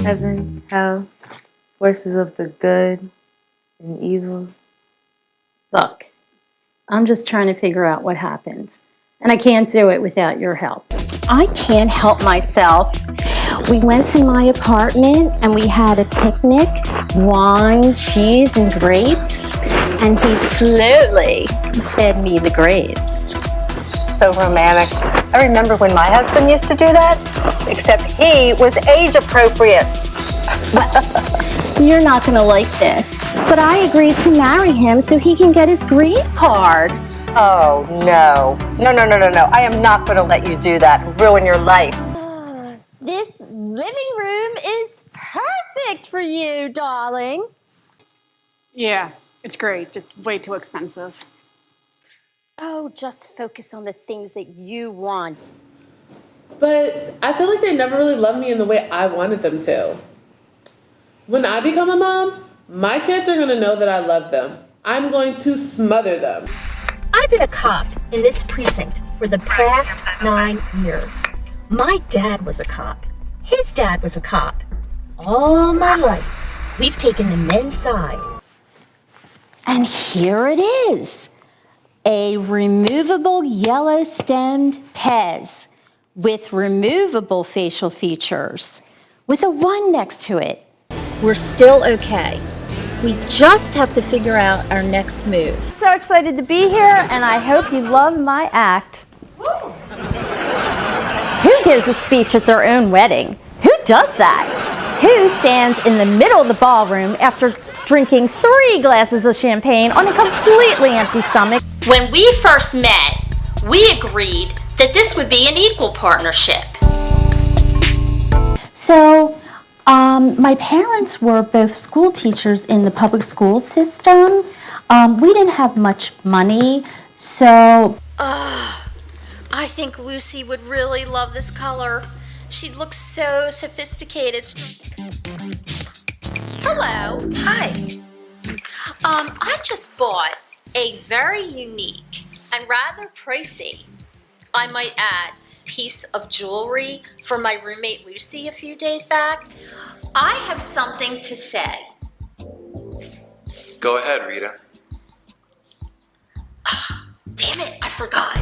heaven, hell, forces of the good and evil? Look, I'm just trying to figure out what happens. And I can't do it without your help. I can't help myself. We went to my apartment and we had a picnic, wine, cheese, and grapes. And he slowly fed me the grapes. So romantic. I remember when my husband used to do that, except he was age appropriate. Well, you're not going to like this, but I agreed to marry him so he can get his green card. Oh, no. No. I am not going to let you do that and ruin your life. This living room is perfect for you, darling. Yeah, it's great. Just way too expensive. Oh, just focus on the things that you want. But I feel like they never really loved me in the way I wanted them to. When I become a mom, my kids are going to know that I love them. I'm going to smother them. I've been a cop in this precinct for the past 9 years. My dad was a cop. His dad was a cop. All my life, we've taken the men's side. And here it is. A removable yellow-stemmed Pez with removable facial features with a 1 next to it. We're still okay. We just have to figure out our next move. So excited to be here, and I hope you love my act. Who gives a speech at their own wedding? Who does that? Who stands in the middle of the ballroom after drinking 3 glasses of champagne on a completely empty stomach? When we first met, we agreed that this would be an equal partnership. So, my parents were both school teachers in the public school system. We didn't have much money, so... I think Lucy would really love this color. She'd look so sophisticated. Hello. Hi. I just bought a very unique and rather pricey, I might add, piece of jewelry for my roommate Lucy a few days back. I have something to say. Go ahead, Rita. Damn it, I forgot.